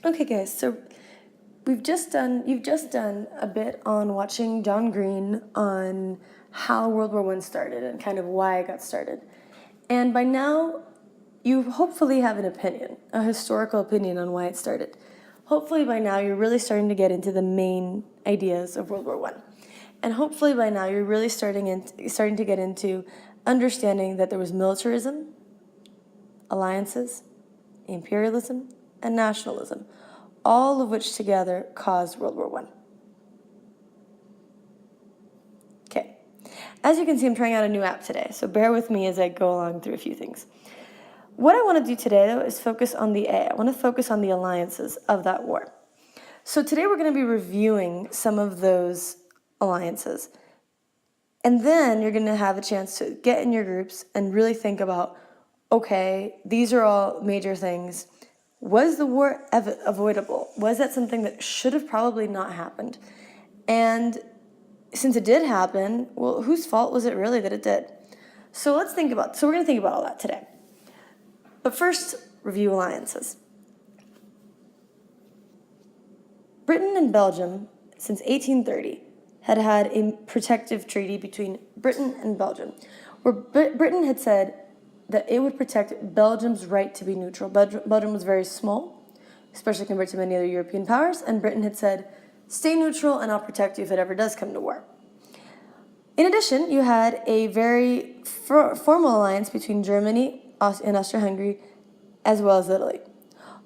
Okay, guys, so you've just done a bit on watching John Green on how World War I started and kind of why it got started. And by now, you hopefully have an opinion, a historical opinion on why it started. Hopefully by now you're really starting to get into the main ideas of World War I. And hopefully by now you're really starting to get into understanding that there was militarism, alliances, imperialism, and nationalism, all of which together caused World War I. Okay, as you can see, I'm trying out a new app today, so bear with me as I go along through a few things. What I want to do today, though, is focus on the A. I want to focus on the alliances of that war. So today we're going to be reviewing some of those alliances. And then you're going to have a chance to get in your groups and really think about, okay, these are all major things. Was the war avoidable? Was that something that should have probably not happened? And since it did happen, well, whose fault was it really that it did? So we're going to think about all that today. But first, review alliances. Britain and Belgium, since 1830, had had a protective treaty between Britain and Belgium, where Britain had said that it would protect Belgium's right to be neutral. Belgium was very small, especially compared to many other European powers, and Britain had said, stay neutral and I'll protect you if it ever does come to war. In addition, you had a very formal alliance between Germany and Austria-Hungary, as well as Italy.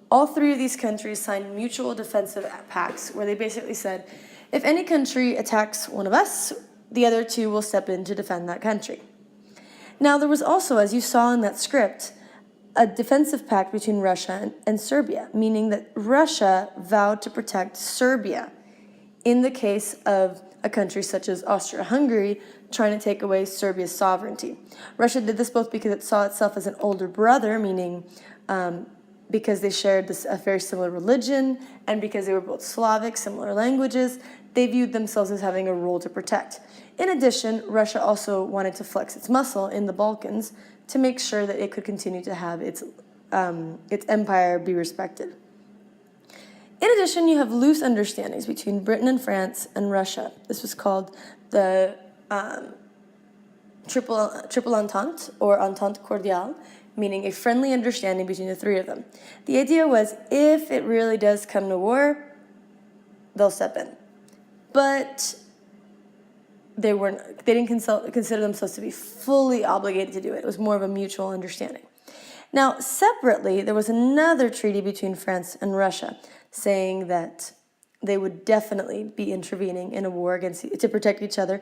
All three of these countries signed mutual defensive pacts where they basically said, if any country attacks one of us, the other two will step in to defend that country. Now, there was also, as you saw in that script, a defensive pact between Russia and Serbia, meaning that Russia vowed to protect Serbia in the case of a country such as Austria-Hungary trying to take away Serbia's sovereignty. Russia did this both because it saw itself as an older brother, meaning because they shared a very similar religion, and because they were both Slavic, similar languages, they viewed themselves as having a role to protect. In addition, Russia also wanted to flex its muscle in the Balkans to make sure that it could continue to have its empire be respected. In addition, you have loose understandings between Britain and France and Russia. This was called the Triple Entente, or Entente Cordiale, meaning a friendly understanding between the three of them. The idea was, if it really does come to war, they'll step in. But they didn't consider themselves to be fully obligated to do it. It was more of a mutual understanding. Now, separately, there was another treaty between France and Russia saying that they would definitely be intervening in a war to protect each other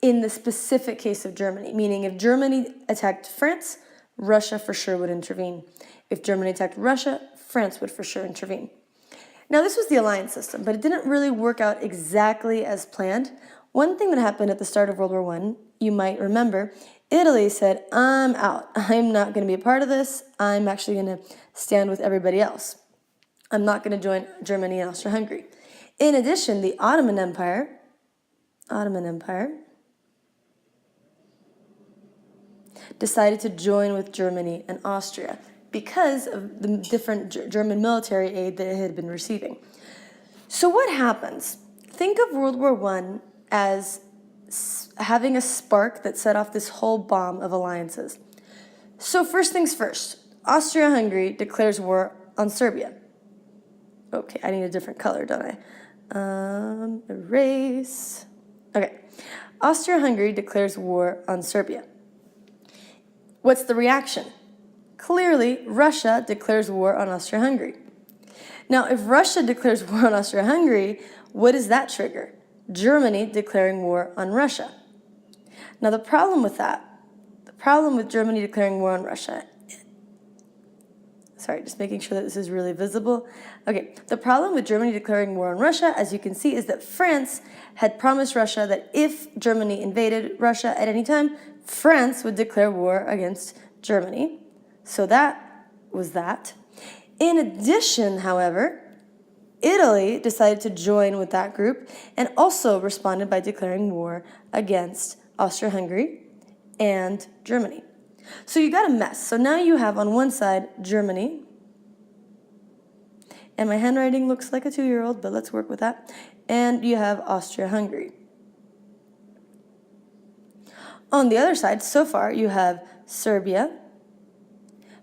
in the specific case of Germany, meaning if Germany attacked France, Russia for sure would intervene. If Germany attacked Russia, France would for sure intervene. Now, this was the alliance system, but it didn't really work out exactly as planned. One thing that happened at the start of World War I, you might remember, Italy said, I'm out. I'm not going to be a part of this. I'm actually going to stand with everybody else. I'm not going to join Germany and Austria-Hungary. In addition, the Ottoman Empire decided to join with Germany and Austria because of the different German military aid that it had been receiving. So what happens? Think of World War I as having a spark that set off this whole bomb of alliances. So first things first, Austria-Hungary declares war on Serbia. Okay, I need a different color, don't I? Erase. Okay, Austria-Hungary declares war on Serbia. What's the reaction? Clearly, Russia declares war on Austria-Hungary. Now, if Russia declares war on Austria-Hungary, what does that trigger? Germany declaring war on Russia. Now, the problem with Germany declaring war on Russia, sorry, just making sure that this is really visible. Okay, the problem with Germany declaring war on Russia, as you can see, is that France had promised Russia that if Germany invaded Russia at any time, France would declare war against Germany. So that was that. In addition, however, Italy decided to join with that group and also responded by declaring war against Austria-Hungary and Germany. So you got a mess. So now you have on one side Germany, And my handwriting looks like a 2-year-old, but let's work with that. And you have Austria-Hungary. On the other side, so far, you have Serbia,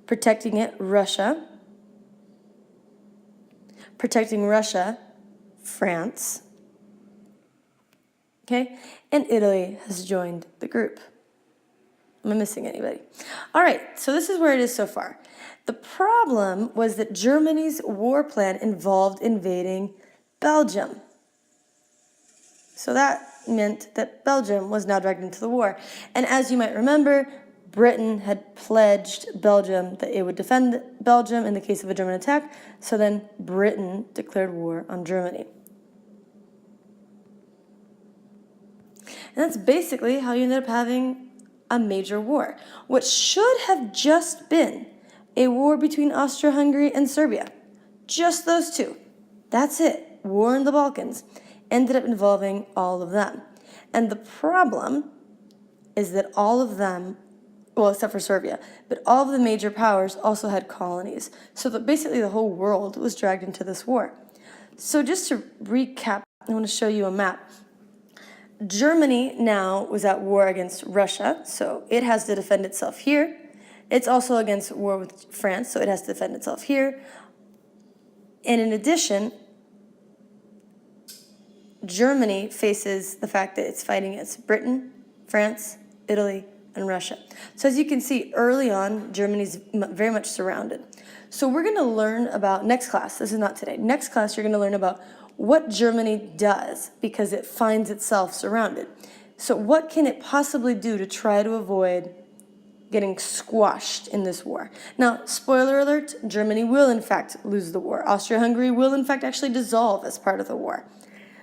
protecting it, Russia, protecting Russia, France, okay? And Italy has joined the group. Am I missing anybody? All right, so this is where it is so far. The problem was that Germany's war plan involved invading Belgium. So that meant that Belgium was now dragged into the war. And as you might remember, Britain had pledged Belgium that it would defend Belgium in the case of a German attack. So then Britain declared war on Germany. And that's basically how you ended up having a major war. What should have just been a war between Austria-Hungary and Serbia, just those two. That's it. War in the Balkans ended up involving all of them. And the problem is that all of them, well, except for Serbia, but all of the major powers also had colonies. So that basically the whole world was dragged into this war. So just to recap, I want to show you a map. Germany now was at war against Russia, so it has to defend itself here. It's also against war with France, so it has to defend itself here. And in addition, Germany faces the fact that it's fighting against Britain, France, Italy, and Russia. So as you can see, early on, Germany's very much surrounded. So we're going to learn about, next class, this is not today, next class you're going to learn about what Germany does because it finds itself surrounded. So what can it possibly do to try to avoid getting squashed in this war? Now, spoiler alert, Germany will in fact lose the war. Austria-Hungary will in fact actually dissolve as part of the war.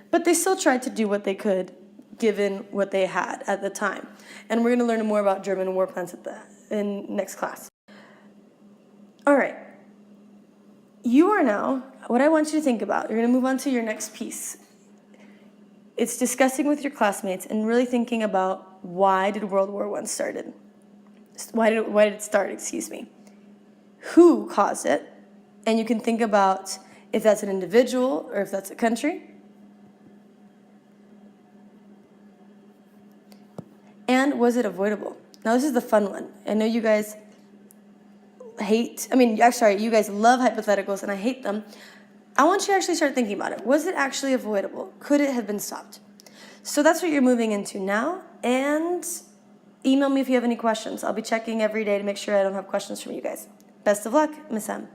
But they still tried to do what they could given what they had at the time. And we're going to learn more about German war plans in next class. All right. You are now, what I want you to think about, you're going to move on to your next piece. It's discussing with your classmates and really thinking about why did World War I started? Why did it start, excuse me? Who caused it? And you can think about if that's an individual or if that's a country. And was it avoidable? Now this is the fun one. I know you guys you guys love hypotheticals and I hate them. I want you to actually start thinking about it. Was it actually avoidable? Could it have been stopped? So that's what you're moving into now. And email me if you have any questions. I'll be checking every day to make sure I don't have questions from you guys. Best of luck, Miss M.